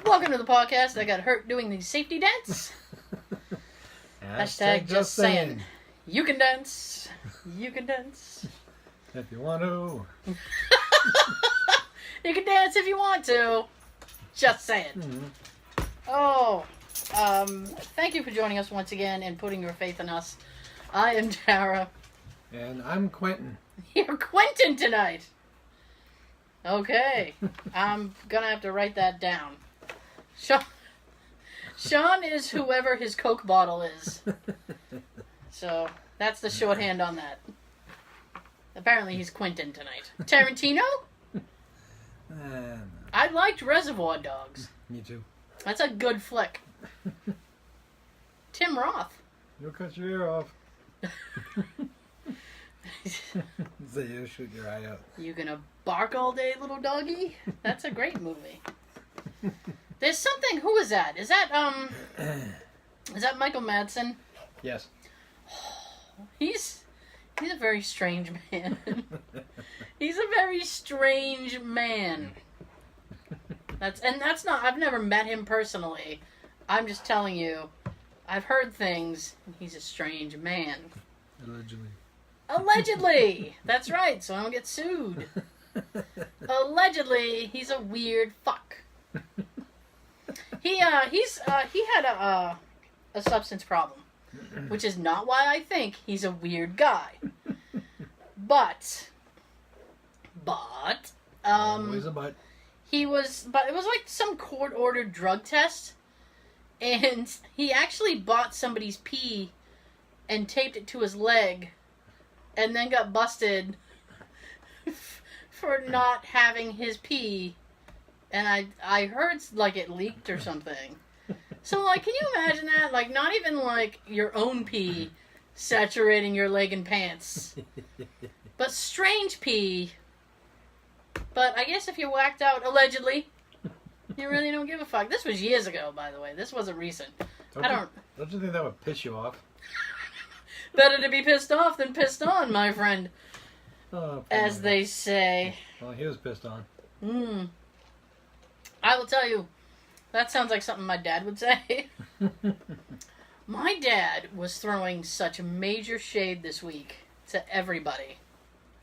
Welcome to the podcast. I got hurt doing these safety dance. Hashtag just saying. You can dance. You can dance. If you want to. You can dance if you want to. Just saying. Mm-hmm. Oh, thank you for joining us once again and putting your faith in us. I am Tara. And I'm Quentin. You're Quentin tonight. Okay. I'm gonna have to write that down. Sean is whoever his Coke bottle is. So, that's the shorthand on that. Apparently he's Quentin tonight. Tarantino? I liked Reservoir Dogs. Me too. That's a good flick. Tim Roth. You'll cut your ear off. So you shoot your eye out. You gonna bark all day, little doggy? That's a great movie. There's something. Who is that? Is that Michael Madsen? Yes. He's a very strange man. He's a very strange man. That's not. I've never met him personally. I'm just telling you. I've heard things. He's a strange man. Allegedly. Allegedly. That's right. So I don't get sued. Allegedly, he's a weird fuck. He had a substance problem, which is not why I think he's a weird guy. But Always a but. it was like some court-ordered drug test, and he actually bought somebody's pee and taped it to his leg, and then got busted for not having his pee. And I heard, like, it leaked or something. So, like, can you imagine that? Like, not even, like, your own pee saturating your leg and pants. But strange pee. But I guess if you whacked out, allegedly, you really don't give a fuck. This was years ago, by the way. This wasn't recent. Don't you think that would piss you off? Better to be pissed off than pissed on, my friend. Oh, as they say. Well, he was pissed on. I will tell you, that sounds like something my dad would say. My dad was throwing such major shade this week to everybody.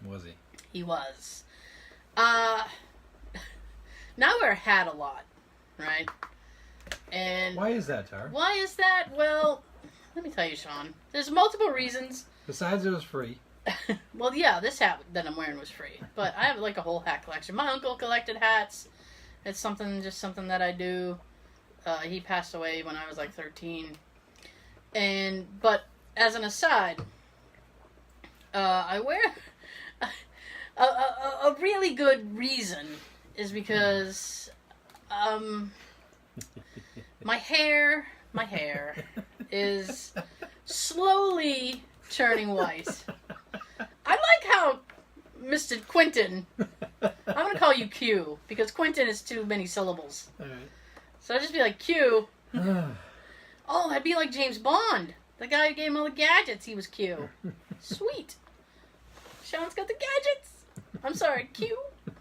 Was he? He was. Now I wear a hat a lot, right? And why is that, Tara? Why is that? Well, let me tell you, Sean. There's multiple reasons. Besides, it was free. Well, yeah, this hat that I'm wearing was free. But I have, like, a whole hat collection. My uncle collected hats. It's something that I do. He passed away when I was, like, 13. But, as an aside, I wear... a really good reason is because, my hair is slowly turning white. I like how Mr. Quentin, I'm going to call you Q, because Quentin is too many syllables. All right. So I'll just be like, Q. Oh, that'd be like James Bond. The guy who gave him all the gadgets, he was Q. Sweet. Sean's got the gadgets. I'm sorry, Q.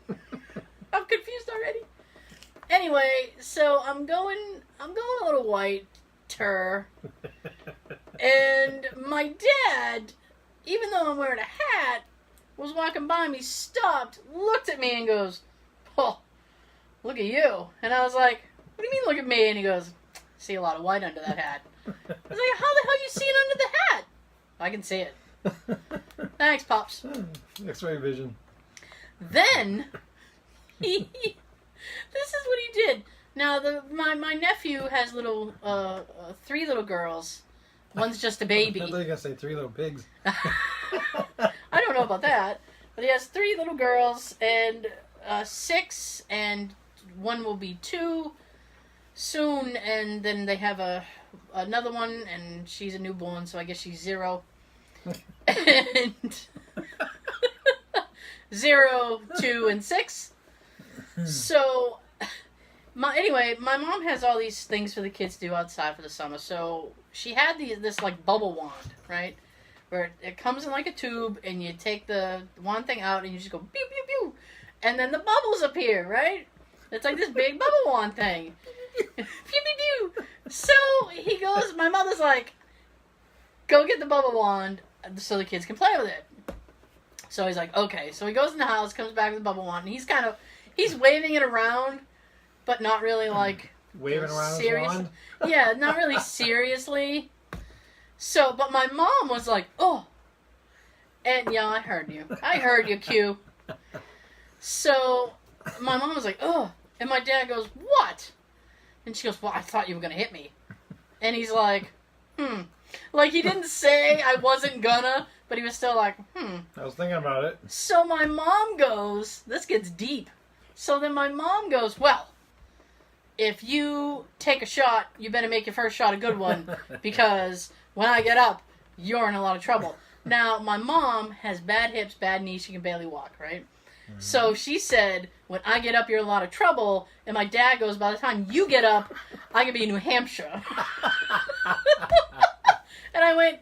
I'm confused already. Anyway, so I'm going a little whiter. And my dad, even though I'm wearing a hat, was walking by me, stopped, looked at me and goes, "Oh, look at you." And I was like, "What do you mean look at me?" And he goes, "See a lot of white under that hat." I was like, "How the hell you see it under the hat?" "I can see it." "Thanks, Pops." X-ray vision. Then, this is what he did. Now, my nephew has little, 3 little girls. One's just a baby. I thought you were going to say 3 little pigs. I don't know about that. But he has 3 little girls, and 6, and one will be 2 soon, and then they have another one, and she's a newborn, so I guess she's 0. And 0, 2, and 6. So, my mom has all these things for the kids to do outside for the summer. So she had this like bubble wand, right? Where it comes in like a tube, and you take the one thing out, and you just go pew pew pew, and then the bubbles appear, right? It's like this big bubble wand thing. Pew, pew, pew. So he goes, my mother's like, go get the bubble wand so the kids can play with it. So he's like, okay. So he goes in the house, comes back with the bubble wand, and he's waving it around, but not really like waving around his wand? Yeah, not really seriously. So, but my mom was like, oh. And yeah, I heard you, Q. So my mom was like, oh. And my dad goes, what? And she goes, well, I thought you were going to hit me. And he's like, Like, he didn't say I wasn't gonna, but he was still like, I was thinking about it. So my mom goes, this gets deep. So then my mom goes, well, if you take a shot, you better make your first shot a good one, because when I get up, you're in a lot of trouble. Now, my mom has bad hips, bad knees, she can barely walk, right? So she said, when I get up, you're in a lot of trouble. And my dad goes, by the time you get up, I could be in New Hampshire. And I went,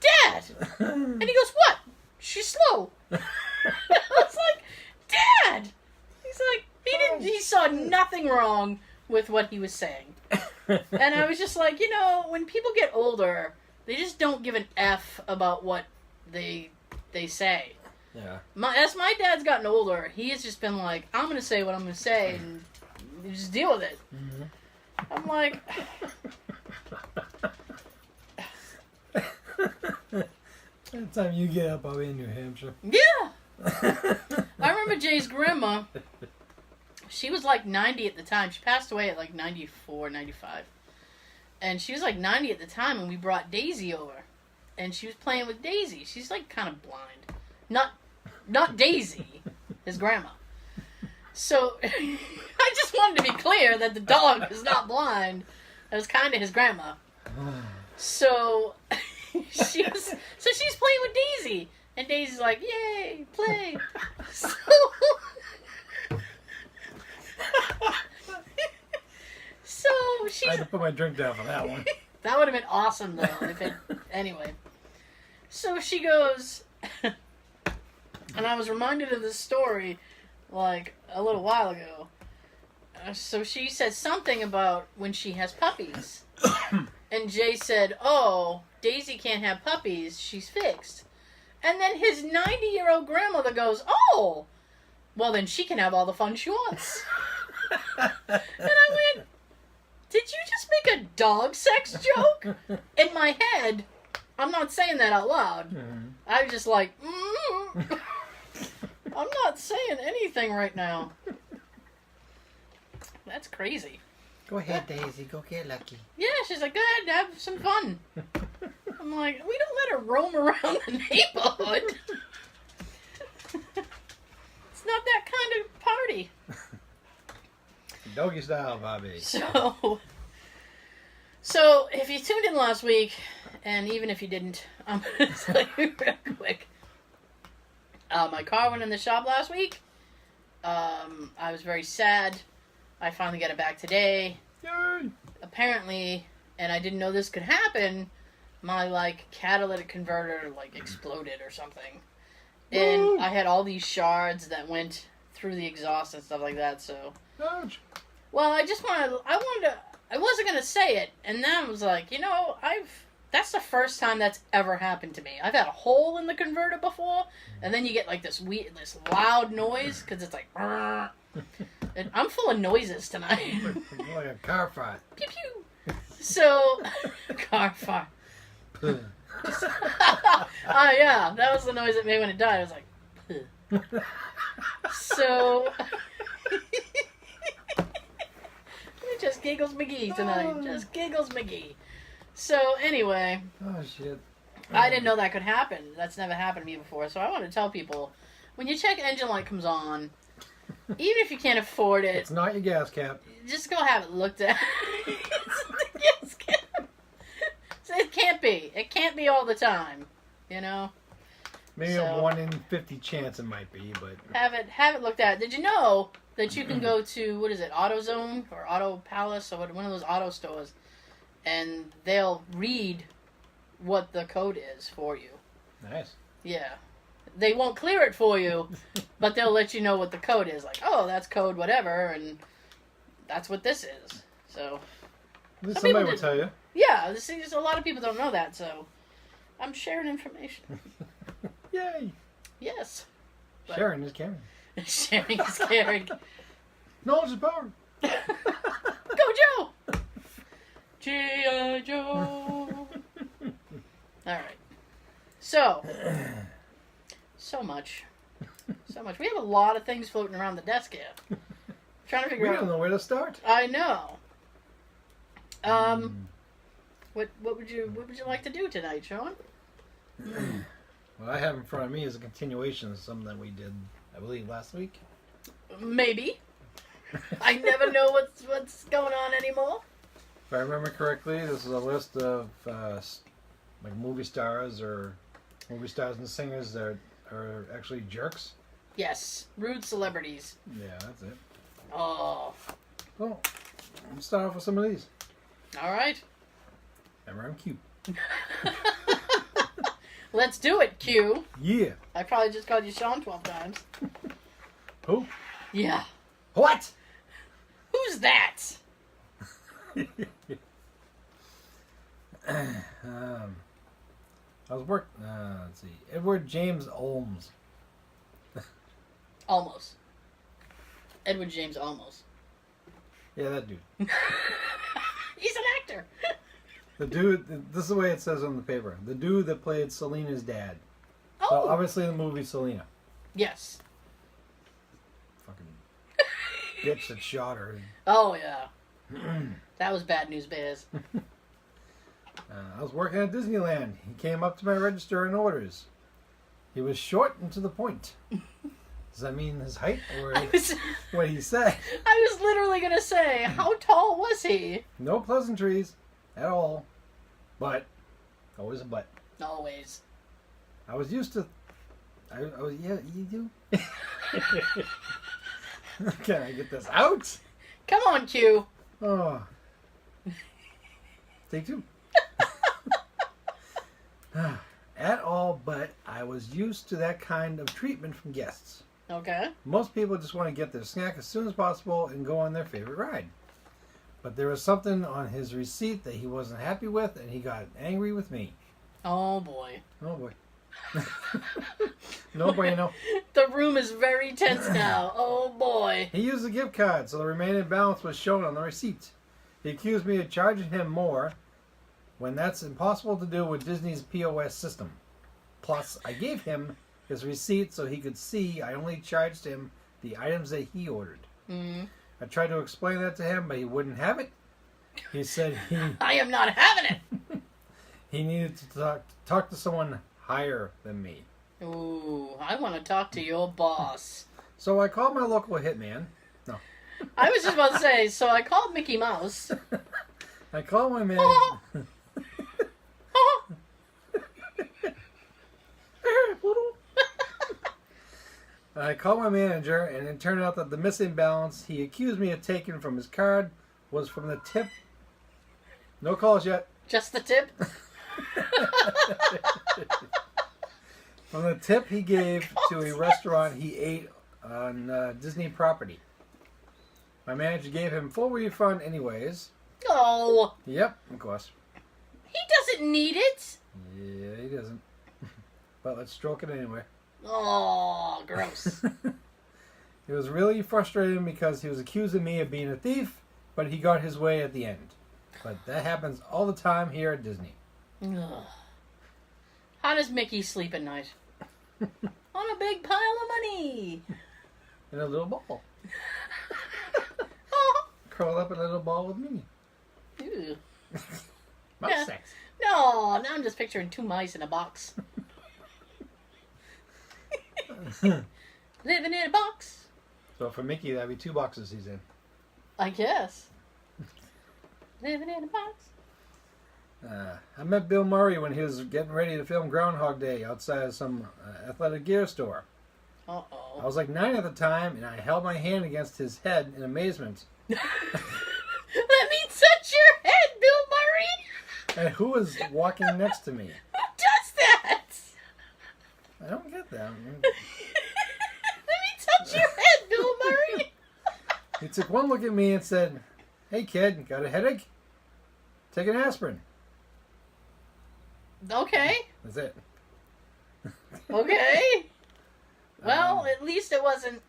Dad! And he goes, what? She's slow. I was like, Dad! He's like, he saw nothing wrong with what he was saying. And I was just like, when people get older, they just don't give an F about what they say. Yeah. As my dad's gotten older, he has just been like, I'm going to say what I'm going to say, and you just deal with it. Mm-hmm. I'm like... Anytime you get up, I'll be in New Hampshire. Yeah! I remember Jay's grandma, she was like 90 at the time. She passed away at like 94, 95. And she was like 90 at the time, and we brought Daisy over. And she was playing with Daisy. She's like kind of blind. Not Daisy, his grandma. So, I just wanted to be clear that the dog is not blind. It was kind of his grandma. So, she's playing with Daisy. And Daisy's like, yay, play. So, she's... I had to put my drink down for that one. That would have been awesome, though. Anyway. So she goes... And I was reminded of this story, like, a little while ago. So she said something about when she has puppies. And Jay said, oh, Daisy can't have puppies. She's fixed. And then his 90-year-old grandmother goes, oh, well, then she can have all the fun she wants. And I went, did you just make a dog sex joke? In my head, I'm not saying that out loud. I was just like, I'm not saying anything right now. That's crazy. Go ahead, Daisy. Go get lucky. Yeah, she's like, go ahead, have some fun. I'm like, we don't let her roam around the neighborhood. It's not that kind of party. Doggy style, Bobby. So if you tuned in last week, and even if you didn't, I'm going to tell you real quick. My car went in the shop last week. I was very sad. I finally got it back today. Yay! Apparently, and I didn't know this could happen, my, catalytic converter, exploded or something. And Woo! I had all these shards that went through the exhaust and stuff like that, so... Ouch. Well, I wasn't going to say it, and then I was like, that's the first time that's ever happened to me. I've had a hole in the converter before, and then you get, this loud noise, because it's like... And I'm full of noises tonight. Like a car fart. Pew pew. So, car fart. Oh yeah, that was the noise it made when it died. I was like, so. Just giggles McGee tonight. Just giggles McGee. So anyway. Oh shit. I didn't know that could happen. That's never happened to me before. So I want to tell people, when your check engine light comes on, even if you can't afford it, it's not your gas cap. Just go have it looked at. Yes, so it can't be. It can't be all the time. Maybe a 1 in 50 chance it might be, but have it looked at. Did you know that you can go to, what is it, AutoZone or Auto Palace or one of those auto stores, and they'll read what the code is for you. Nice. Yeah. They won't clear it for you, but they'll let you know what the code is. Like, oh, that's code whatever, and that's what this is. So, At least some people somebody will tell you. yeah, just a lot of people don't know that, so I'm sharing information. Yay! Yes. But Sharing is caring. sharing is caring. Knowledge is power. Go Joe! G.I. Joe! Alright. So much. So much. We have a lot of things floating around the desk here. Trying to figure We out. don't know where to start. I know. What would you like to do tonight, Sean? What I have in front of me is a continuation of something that we did, I believe, last week. Maybe. I never know what's going on anymore. If I remember correctly, this is a list of like movie stars and singers that are actually jerks. Yes, rude celebrities. Yeah, that's it. Oh, Well, let's start off with some of these. all right. Remember, I'm cute. Let's do it, Q. Yeah. I probably just called you Sean 12 times. Who? Yeah. What? Who's that? I was working. Let's see. Edward James Olms. Almost. Edward James Almost. Yeah, that dude. He's an actor. The dude. This is the way it says on the paper. The dude that played Selena's dad. Oh. So obviously the movie Selena. Yes. Fucking bitch that shot her. Oh, yeah. That was bad news, Bears. I was working at Disneyland. He came up to my register and orders. He was short and to the point. Does that mean his height or what he said? I was literally going to say, how tall was he? No pleasantries at all. But, always a but. Always. I was used to... I was, yeah, you do? Can I get this out? Come on, Q. Oh. Take two. At all, but I was used to that kind of treatment from guests. Okay. Most people just want to get their snack as soon as possible and go on their favorite ride. But there was something on his receipt that he wasn't happy with, and he got angry with me. Oh, boy. Oh, boy. No bueno. The room is very tense now. Oh, boy. He used a gift card, so the remaining balance was shown on the receipt. He accused me of charging him more when that's impossible to do with Disney's POS system. Plus, I gave him his receipt so he could see I only charged him the items that he ordered. Mm. I tried to explain that to him, but he wouldn't have it. He said I am not having it. he needed to talk to someone higher than me. Ooh, I want to talk to your boss. So I called my local hitman. No. I was just about to say, so I called Mickey Mouse. I called my manager. I called my manager, and it turned out that the missing balance he accused me of taking from his card was from the tip. No calls yet. Just the tip? From the tip he gave to a restaurant he ate on Disney property. My manager gave him full refund anyways. Oh. Yep, of course. He doesn't need it. Yeah, he doesn't. But let's stroke it anyway. Oh, gross. It was really frustrating because he was accusing me of being a thief, but he got his way at the end. But that happens all the time here at Disney. Ugh. How does Mickey sleep at night? On a big pile of money. In a little ball. Oh. Curled up in a little ball with me. Ew. Mouse Yeah. sex. No, now I'm just picturing two mice in a box. Living in a box. So for Mickey, that'd be 2 boxes he's in. I guess. Living in a box. I met Bill Murray when he was getting ready to film Groundhog Day outside of some athletic gear store. Uh-oh. I was like 9 at the time, and I held my hand against his head in amazement. Let me touch your head, Bill Murray. And who was walking next to me? Who does that? I don't get that. Let me touch your head, Bill Murray. He took one look at me and said, Hey kid, got a headache? Take an aspirin. Okay. That's it. Okay. Well, at least it wasn't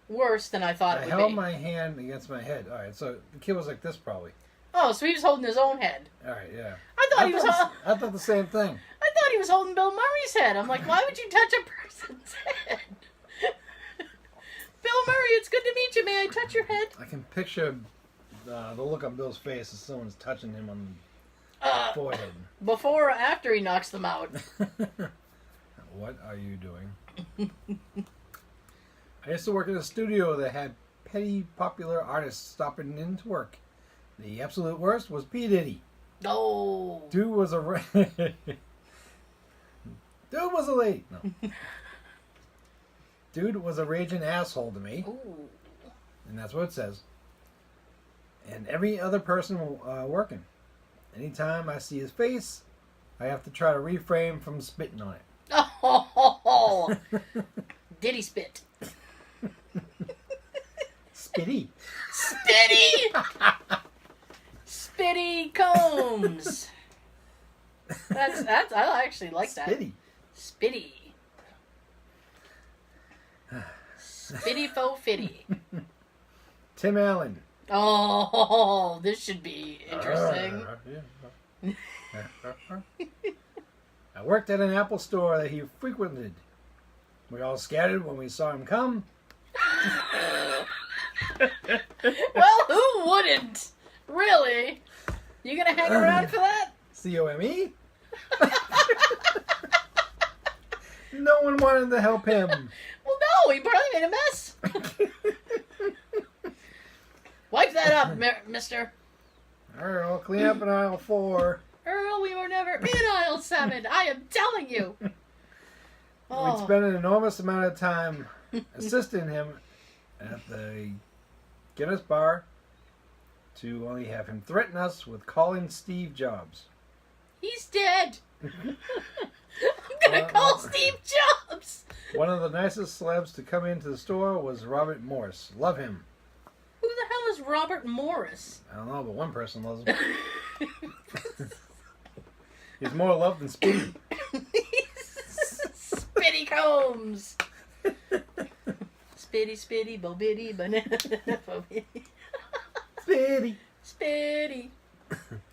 worse than I thought I it would held be. my hand against my head. All right, so the kid was like this probably. Oh, so he was holding his own head. All right, yeah. I thought he was. I thought the same thing. I thought he was holding Bill Murray's head. I'm like, why would you touch a person's head? Bill Murray, it's good to meet you. May I touch your head? I can picture the look on Bill's face as someone's touching him on the forehead. Before or after he knocks them out? What are you doing? I used to work in a studio that had petty popular artists stopping in to work. The absolute worst was P. Diddy. Oh. Dude was a lady. No. Dude was a raging asshole to me. Ooh. And that's what it says. And every other person working. Anytime I see his face, I have to try to refrain from spitting on it. Oh. Did he spit? Spitty. Spitty! Spitty Combs. That's I actually like that. Spitty. Spitty. Spitty fo fitty. Tim Allen. Oh, this should be interesting. I worked at an Apple store that he frequented. We all scattered when we saw him come. Well, who wouldn't? Really? You gonna hang around for that? COME? No one wanted to help him. Well, no, he probably made a mess. Wipe that up, mister. Alright, I'll clean up in aisle 4. Earl, we were never in aisle 7. I am telling you. We'd spent an enormous amount of time assisting him at the Guinness bar to only have him threaten us with calling Steve Jobs. He's dead. I'm gonna call Steve Jobs. One of the nicest celebs to come into the store was Robert Morris. Love him. Who the hell is Robert Morris? I don't know, but one person loves him. He's more loved than Speedy. Spitty Combs. Spitty, spitty, bo bitty, banana, bo bitty. Speedy. Spitty.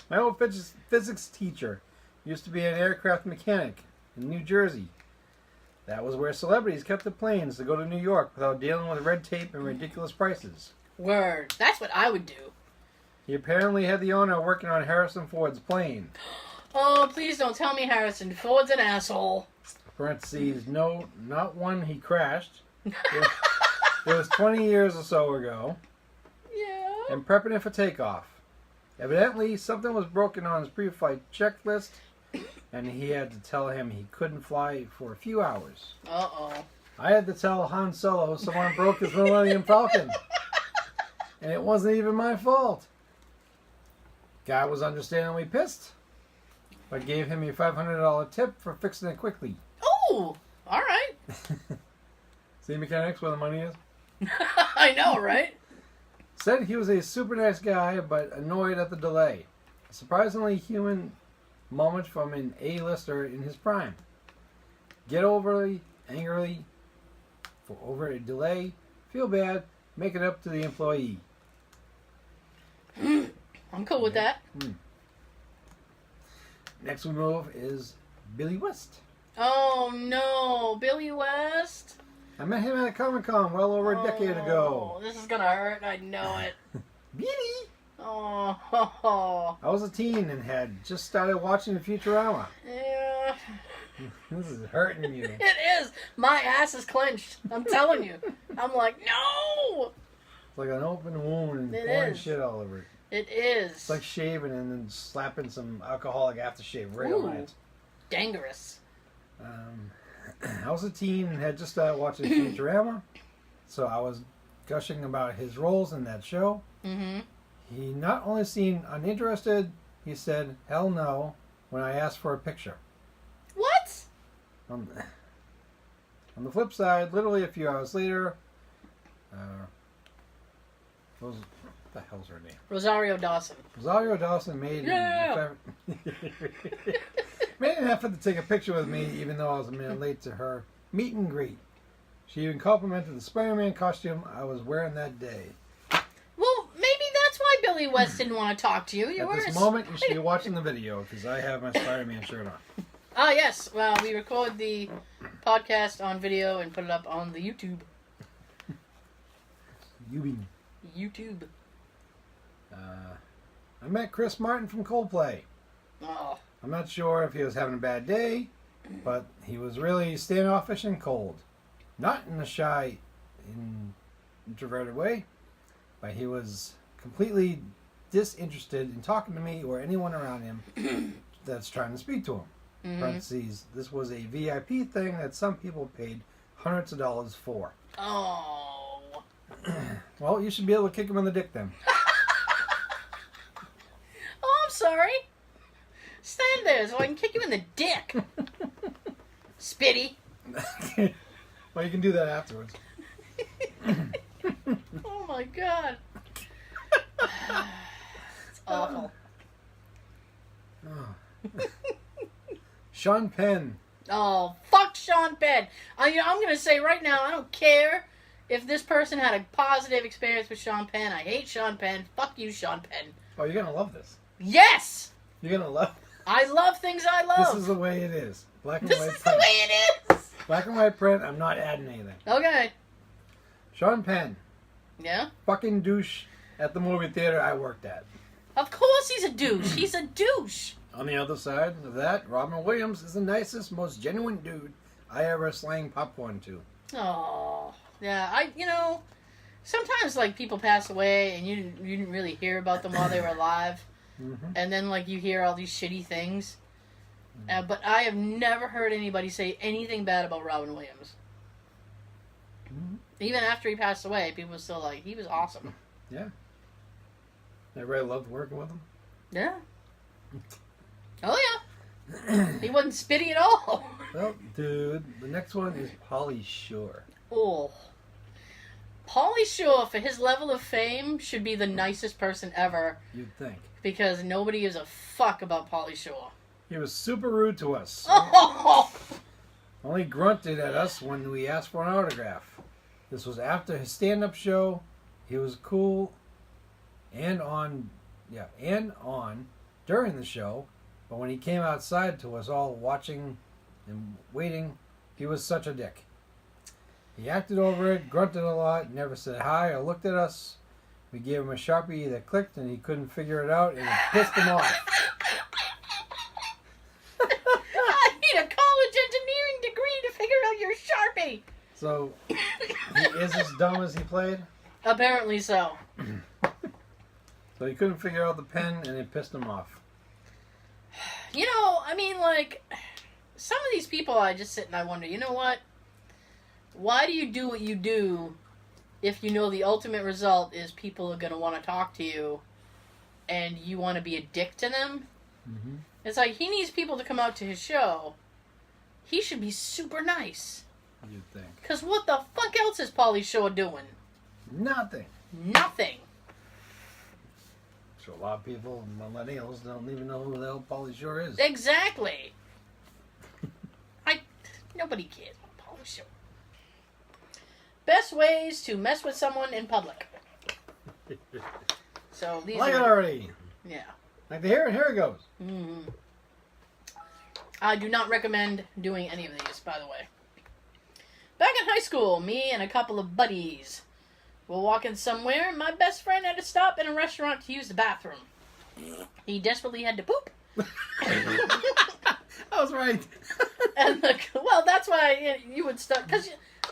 My old physics teacher used to be an aircraft mechanic in New Jersey. That was where celebrities kept the planes to go to New York without dealing with red tape and ridiculous prices. Word. That's what I would do. He apparently had the owner working on Harrison Ford's plane. Oh, please don't tell me Harrison Ford's an asshole. Parentheses, no, not one he crashed. It was 20 years or so ago. Yeah. And prepping it for takeoff. Evidently, something was broken on his pre-flight checklist, and he had to tell him he couldn't fly for a few hours. Uh-oh. I had to tell Han Solo someone broke his Millennium Falcon. And it wasn't even my fault. Guy was understandably pissed. I gave him a $500 tip for fixing it quickly. Oh, all right. See mechanics where the money is? I know, right? Said he was a super nice guy, but annoyed at the delay. A surprisingly human moment from an A-lister in his prime. Get overly, angrily, for over a delay, feel bad, make it up to the employee. I'm cool with that. Next we move is Billy West. Oh, no. Billy West? I met him at Comic-Con well over a decade ago. Oh, this is going to hurt. I know it. Billy! Oh. I was a teen and had just started watching Futurama. Yeah. This is hurting you. It is. My ass is clenched. I'm telling you. I'm like, no. It's like an open wound and It pouring is. shit all over it. It is. It's like shaving and then slapping some alcoholic aftershave right Ooh. on it. Dangerous. I was a teen and had just started watching Futurama, so I was gushing about his roles in that show. Mm-hmm. He not only seemed uninterested, he said, hell no, when I asked for a picture. What? On the flip side, literally a few hours later, What the hell's her name? Rosario Dawson. Rosario Dawson made Yeah. made an effort to take a picture with me, even though I was a minute late to her meet and greet. She even complimented the Spider-Man costume I was wearing that day. Well, maybe that's why Billy West didn't want to talk to you. At this moment, you should be watching the video because I have my Spider-Man shirt on. Ah, yes. Well, we record the podcast on video and put it up on the YouTube. YouTube. I met Chris Martin from Coldplay. Oh. I'm not sure if he was having a bad day, but he was really standoffish and cold. Not in a shy, introverted way, but he was completely disinterested in talking to me or anyone around him that's trying to speak to him. Mm-hmm. Parentheses, this was a VIP thing that some people paid hundreds of dollars for. Oh. Well, you should be able to kick him in the dick then. Oh, I'm sorry. Stand there so I can kick you in the dick. Spiddy. Well, you can do that afterwards. Oh my god. It's awful. Oh. Sean Penn. Oh, fuck Sean Penn. I'm going to say right now, I don't care if this person had a positive experience with Sean Penn. I hate Sean Penn. Fuck you, Sean Penn. Oh, you're going to love this. Yes! You're going to love I love things I love. This is the way it is. Black and This white is print. the way it is. Black and white print. I'm not adding anything. Okay. Sean Penn. Yeah? Fucking douche at the movie theater I worked at. Of course he's a douche. He's a douche. On the other side of that, Robin Williams is the nicest, most genuine dude I ever slang popcorn to. Oh. Yeah, sometimes, like, people pass away and you didn't really hear about them while they were alive. Mm-hmm. And then, like, you hear all these shitty things. But I have never heard anybody say anything bad about Robin Williams. Mm-hmm. Even after he passed away, people were still like, he was awesome. Yeah. Everybody loved working with him. Yeah. Oh, yeah. He wasn't Spitty at all. Well, dude, the next one is Pauly Shore. Oh. Pauly Shore, for his level of fame, should be the nicest person ever. You'd think. Because nobody gives a fuck about Pauly Shore. He was super rude to us. Oh! Only grunted at us when we asked for an autograph. This was after his stand-up show. He was cool and on during the show. But when he came outside to us all watching and waiting, he was such a dick. He acted over it, grunted a lot, never said hi or looked at us. We gave him a Sharpie that clicked and he couldn't figure it out and it pissed him off. I need a college engineering degree to figure out your Sharpie. So, he is as dumb as he played? Apparently so. So he couldn't figure out the pen and it pissed him off. Some of these people I just sit and I wonder, you know what? Why do you do what you do if you know the ultimate result is people are going to want to talk to you and you want to be a dick to them? Mm-hmm. It's like, he needs people to come out to his show. He should be super nice. You'd think. Because what the fuck else is Pauly Shore doing? Nothing. Nothing. So a lot of people, millennials, don't even know who the hell Pauly Shore is. Exactly. Nobody cares about Pauly Shore. Best ways to mess with someone in public. So these like it are... already. Yeah. Like the hair, and here it goes. Mm-hmm. I do not recommend doing any of these, by the way. Back in high school, me and a couple of buddies were walking somewhere, and my best friend had to stop in a restaurant to use the bathroom. He desperately had to poop. I was right. And that's why you would stop. Because,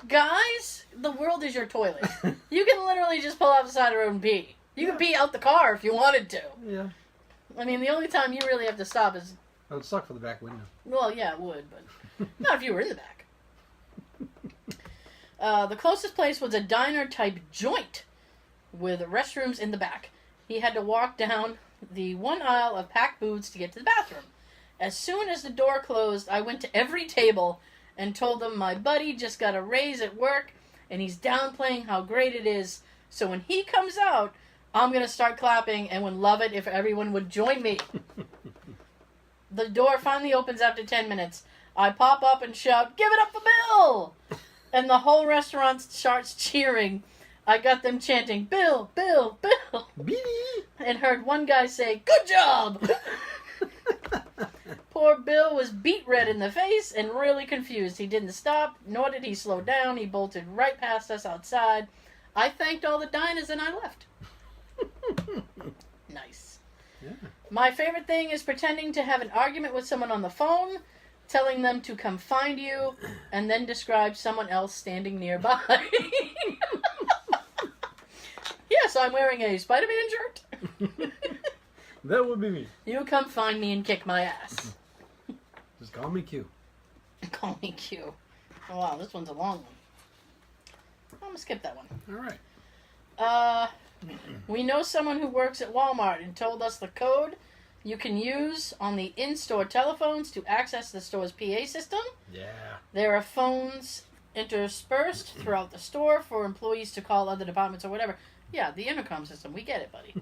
guys, the world is your toilet. You can literally just pull off the side of the road and pee. You can pee out the car if you wanted to. Yeah. I mean, the only time you really have to stop is... It would suck for the back window. Well, yeah, it would, but not if you were in the back. The closest place was a diner-type joint with restrooms in the back. He had to walk down the one aisle of packed booths to get to the bathroom. As soon as the door closed, I went to every table and told them my buddy just got a raise at work and he's downplaying how great it is. So when he comes out, I'm going to start clapping and would love it if everyone would join me. The door finally opens after 10 minutes. I pop up and shout, "Give it up for Bill!" And the whole restaurant starts cheering. I got them chanting, "Bill, Bill, Bill!" And heard one guy say, "Good job!" Poor Bill was beet red in the face and really confused. He didn't stop, nor did he slow down. He bolted right past us outside. I thanked all the diners and I left. Nice. Yeah. My favorite thing is pretending to have an argument with someone on the phone, telling them to come find you, and then describe someone else standing nearby. Yes, I'm wearing a Spider-Man shirt. That would be me. You come find me and kick my ass. Just call me Q. Call me Q. Oh, wow, this one's a long one. I'm going to skip that one. All right. We know someone who works at Walmart and told us the code you can use on the in-store telephones to access the store's PA system. Yeah. There are phones interspersed throughout the store for employees to call other departments or whatever. Yeah, the intercom system. We get it, buddy.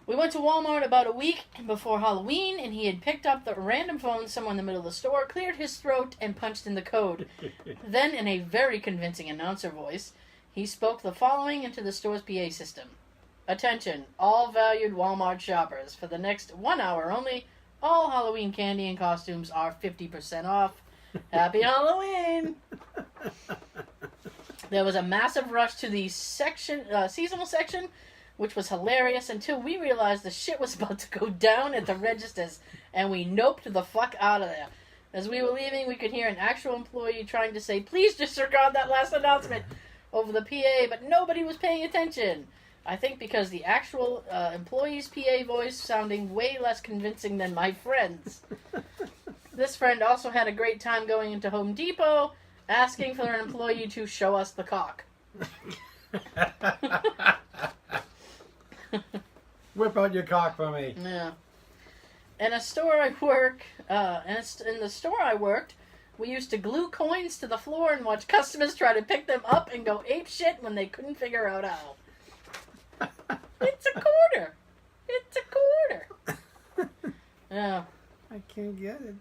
We went to Walmart about a week before Halloween, and he had picked up the random phone somewhere in the middle of the store, cleared his throat, and punched in the code. Then, in a very convincing announcer voice, he spoke the following into the store's PA system. "Attention, all valued Walmart shoppers. For the next 1 hour only, all Halloween candy and costumes are 50% off. Happy Halloween!" There was a massive rush to the seasonal section, which was hilarious until we realized the shit was about to go down at the registers, and we noped the fuck out of there. As we were leaving, we could hear an actual employee trying to say, "Please disregard that last announcement," over the PA, but nobody was paying attention. I think because the actual employee's PA voice sounding way less convincing than my friend's. This friend also had a great time going into Home Depot, asking for an employee to show us the cock. Whip out your cock for me. Yeah. In the store I worked, we used to glue coins to the floor and watch customers try to pick them up and go apeshit when they couldn't figure out how. It's a quarter. It's a quarter. Yeah. I can't get it.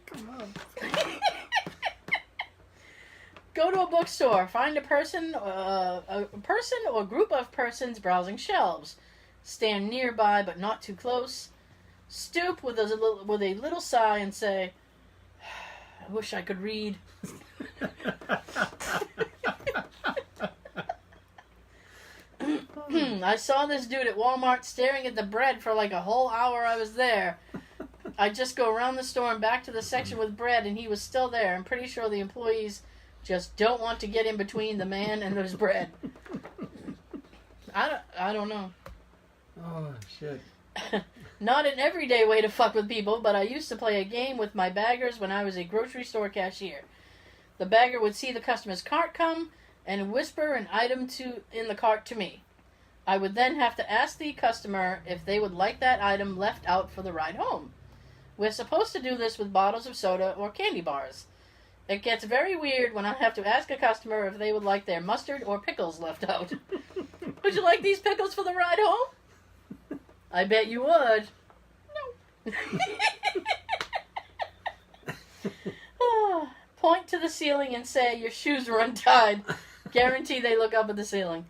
Come on. Go to a bookstore. Find a person or group of persons browsing shelves. Stand nearby but not too close. Stoop with a little sigh and say, "I wish I could read." I saw this dude at Walmart staring at the bread for like a whole hour I was there. I just go around the store and back to the section with bread, and he was still there. I'm pretty sure the employees just don't want to get in between the man and his bread. I don't know. Oh, shit. Not an everyday way to fuck with people, but I used to play a game with my baggers when I was a grocery store cashier. The bagger would see the customer's cart come and whisper an item in the cart to me. I would then have to ask the customer if they would like that item left out for the ride home. We're supposed to do this with bottles of soda or candy bars. It gets very weird when I have to ask a customer if they would like their mustard or pickles left out. "Would you like these pickles for the ride home?" I bet you would. No. Point to the ceiling and say your shoes are untied. Guarantee they look up at the ceiling.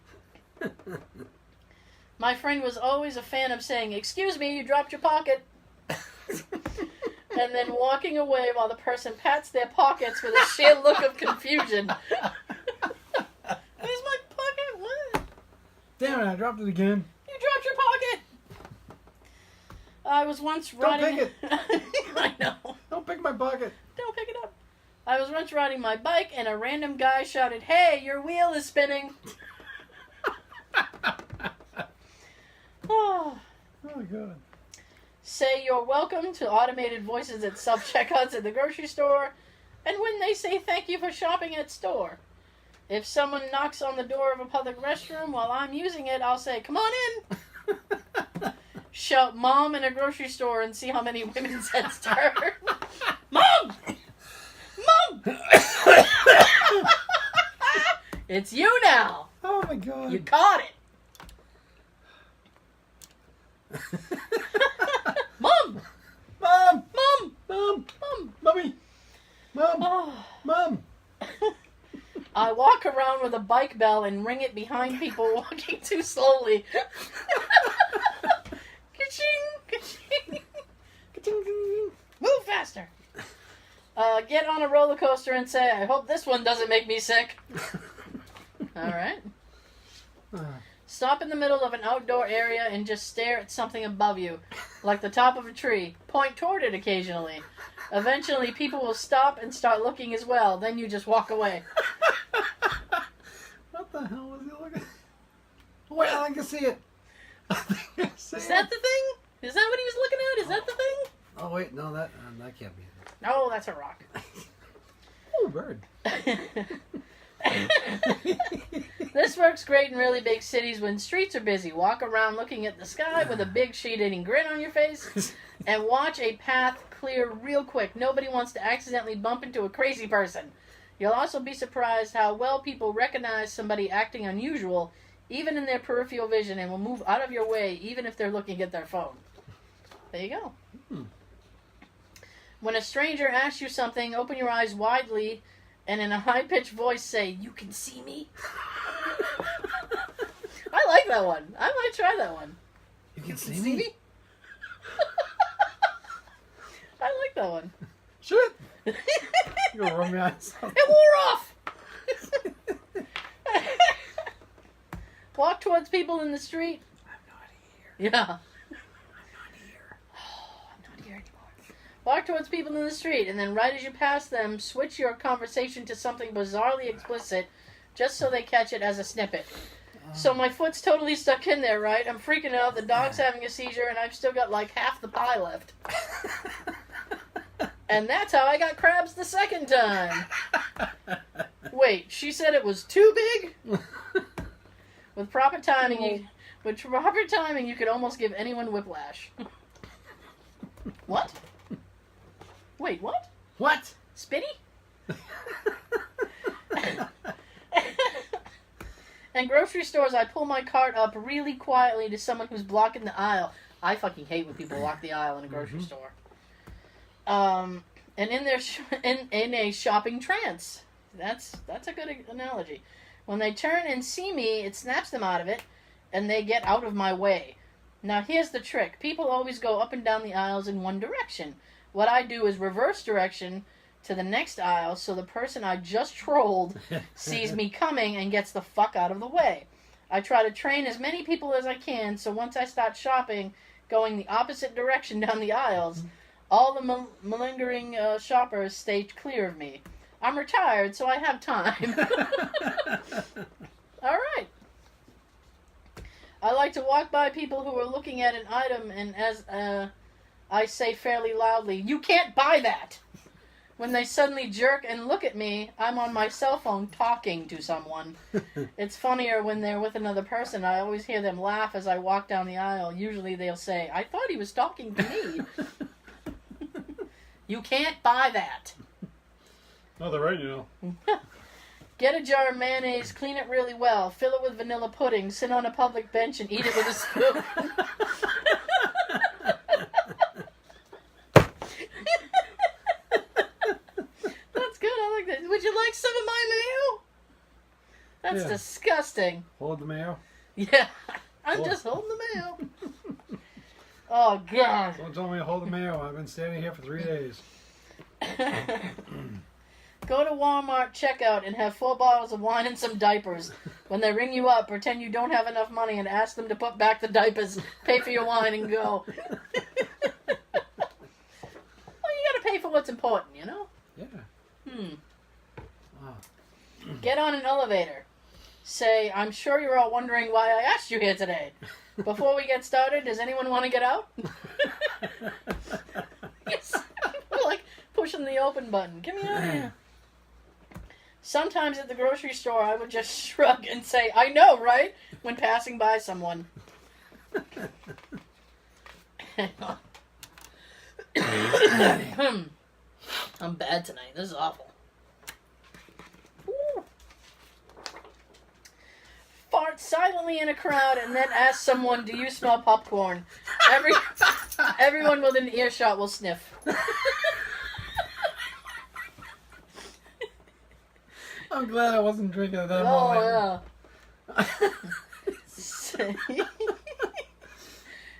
My friend was always a fan of saying, "Excuse me, you dropped your pocket." And then walking away while the person pats their pockets with a sheer look of confusion. Where's my pocket? What? Damn it, I dropped it again. You dropped your pocket! I was once riding... Don't pick it! I know. Don't pick my pocket. Don't pick it up. I was once riding my bike and a random guy shouted, "Hey, your wheel is spinning!" Oh, God. Say you're welcome to automated voices at self-checkouts at the grocery store, and when they say thank you for shopping at store. If someone knocks on the door of a public restroom while I'm using it, I'll say, "Come on in!" Shout "Mom" in a grocery store and see how many women's heads turn. "Mom! Mom!" It's you now. Oh, my God. You caught it. Mom! Oh. Mom! I walk around with a bike bell and ring it behind people walking too slowly. Ka-ching! Ka-ching! Ka-ching. Move faster! Get on a roller coaster and say, I hope this one doesn't make me sick. Alright. Stop in the middle of an outdoor area and just stare at something above you, like the top of a tree. Point toward it occasionally. Eventually, people will stop and start looking as well. Then you just walk away. What the hell was he looking at? Wait, I can see it. Is that the thing? Is that what he was looking at? Is that the thing? Oh, wait, no, that can't be it. No, that's a rock. Oh, bird. This works great in really big cities when streets are busy. Walk around looking at the sky with a big sheet-eating grin on your face and watch a path clear real quick. Nobody wants to accidentally bump into a crazy person. You'll also be surprised how well people recognize somebody acting unusual, even in their peripheral vision, and will move out of your way even if they're looking at their phone. There you go. When a stranger asks you something, open your eyes widely and in a high-pitched voice say, "You can see me?" I like that one. I might try that one. You can see me? I like that one. Shit! You're gonna run me eyes. It wore off! Walk towards people in the street. I'm not here. Yeah. I'm not here. Oh, I'm not here anymore. Walk towards people in the street, and then right as you pass them, switch your conversation to something bizarrely explicit, just so they catch it as a snippet. So my foot's totally stuck in there, right? I'm freaking out, the dog's having a seizure, and I've still got like half the pie left. And that's how I got crabs the second time. Wait, she said it was too big? With proper timing, you could almost give anyone whiplash. What? Wait, what? What? Spiddy? In grocery stores, I pull my cart up really quietly to someone who's blocking the aisle. I fucking hate when people block the aisle in a grocery store. And in their in a shopping trance. That's a good analogy. When they turn and see me, it snaps them out of it, and they get out of my way. Now here's the trick. People always go up and down the aisles in one direction. What I do is reverse direction to the next aisle so the person I just trolled sees me coming and gets the fuck out of the way. I try to train as many people as I can, so once I start shopping, going the opposite direction down the aisles, all the malingering shoppers stay clear of me. I'm retired, so I have time. All right. I like to walk by people who are looking at an item, and as I say fairly loudly, "You can't buy that!" When they suddenly jerk and look at me, I'm on my cell phone talking to someone. It's funnier when they're with another person. I always hear them laugh as I walk down the aisle. Usually they'll say, "I thought he was talking to me." You can't buy that. Oh, they're right, you know. Get a jar of mayonnaise, clean it really well, fill it with vanilla pudding, sit on a public bench and eat it with a spoon. That's good, I like that. Would you like some of my mayo? That's disgusting. Hold the mayo. Yeah, I'm just holding the mayo. Oh, God. Don't tell me to hold the mayo. I've been standing here for 3 days. Go to Walmart checkout and have 4 bottles of wine and some diapers. When they ring you up, pretend you don't have enough money and ask them to put back the diapers, pay for your wine, and go. Well, you gotta pay for what's important, you know? Yeah. Wow. Get on an elevator. Say, "I'm sure you're all wondering why I asked you here today. Before we get started, does anyone want to get out?" Yes. Like pushing the open button. Get me out of here. Sometimes at the grocery store, I would just shrug and say, "I know, right?" when passing by someone. I'm bad tonight. This is awful. Ooh. Fart silently in a crowd and then ask someone, "Do you smell popcorn?" Everyone within earshot will sniff. I'm glad I wasn't drinking at that moment.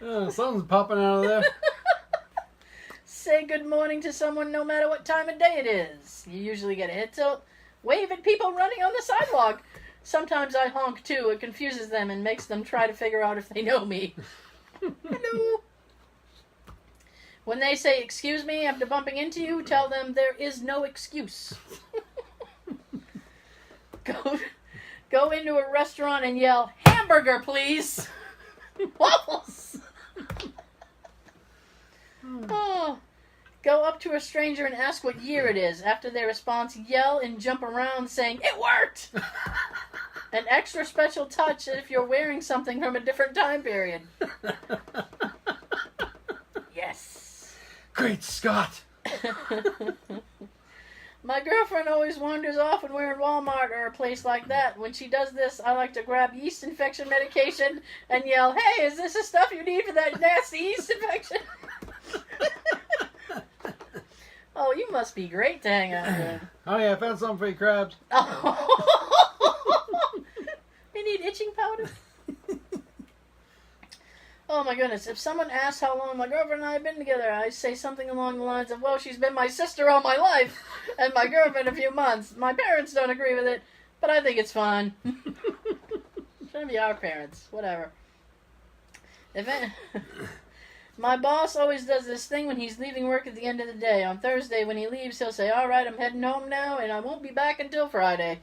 Yeah. Something's popping out of there. Say good morning to someone no matter what time of day it is. You usually get a head tilt. Wave at people running on the sidewalk. Sometimes I honk too. It confuses them and makes them try to figure out if they know me. Hello. When they say excuse me after bumping into you, tell them there is no excuse. Go into a restaurant and yell, hamburger please. Waffles. Oh. Go up to a stranger and ask what year it is. After their response, yell and jump around saying, it worked! An extra special touch if you're wearing something from a different time period. Yes. Great Scott! My girlfriend always wanders off when we're in Walmart or a place like that. When she does this, I like to grab yeast infection medication and yell, hey, is this the stuff you need for that nasty yeast infection? Oh, you must be great to hang out with. Oh yeah, I found something for you, crabs. Oh. You need itching powder? Oh my goodness. If someone asks how long my girlfriend and I have been together, I say something along the lines of, well, she's been my sister all my life and my girlfriend a few months. My parents don't agree with it, but I think it's fun. Shouldn't be our parents. Whatever. My boss always does this thing when he's leaving work at the end of the day. On Thursday, when he leaves, he'll say, all right, I'm heading home now, and I won't be back until Friday.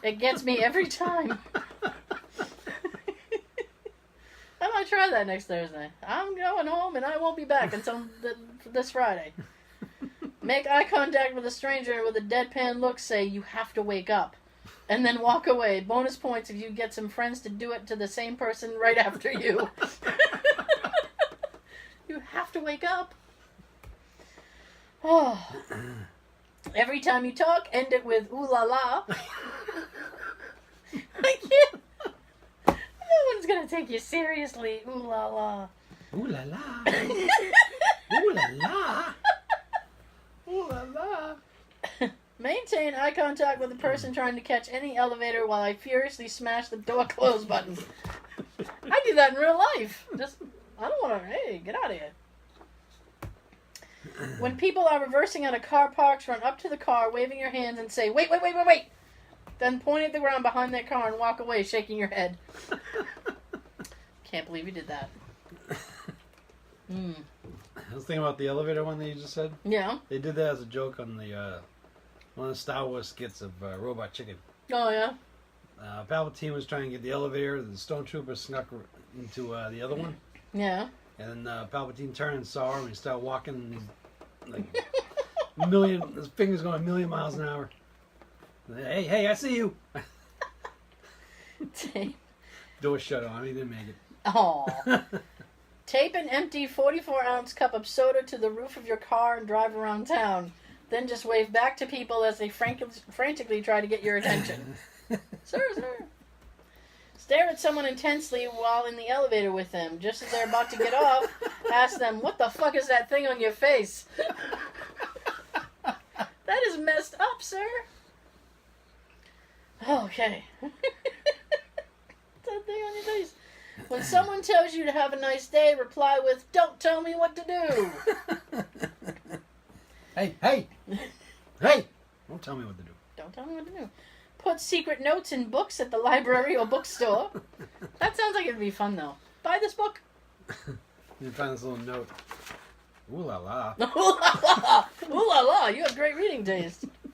It gets me every time. I might try that next Thursday. I'm going home, and I won't be back until this Friday. Make eye contact with a stranger and with a deadpan look, say, you have to wake up. And then walk away. Bonus points if you get some friends to do it to the same person right after you. You have to wake up. Oh. Every time you talk, end it with Ooohlala. I can't. No one's gonna take you seriously. Ooohlala. Ooohlala. Ooohlala. Ooohlala. Maintain eye contact with a person trying to catch any elevator while I furiously smash the door close button. I do that in real life. I don't want to, hey, get out of here. When people are reversing out of car parks, run up to the car, waving your hands and say, wait. Then point at the ground behind their car and walk away, shaking your head. Can't believe you did that. I was thinking about the elevator one that you just said. Yeah. They did that as a joke on the one of the Star Wars skits of Robot Chicken. Oh, yeah? Palpatine was trying to get the elevator. The stormtrooper snuck into the other one. Yeah. And then Palpatine turned and saw him and he started walking and he's like his fingers going a million miles an hour. Hey, I see you. Door shut on. He didn't make it. Aw. Tape an empty 44-ounce cup of soda to the roof of your car and drive around town. Then just wave back to people as they frantically try to get your attention. Sir. Stare at someone intensely while in the elevator with them. Just as they're about to get off, ask them, what the fuck is that thing on your face? That is messed up, sir. Okay. What's that thing on your face? When someone tells you to have a nice day, reply with, don't tell me what to do. Hey! Don't tell me what to do. Don't tell me what to do. Put secret notes in books at the library or bookstore. That sounds like it'd be fun, though. Buy this book. You find this little note. Ooohlala. Ooohlala. Ooohlala. You have great reading taste.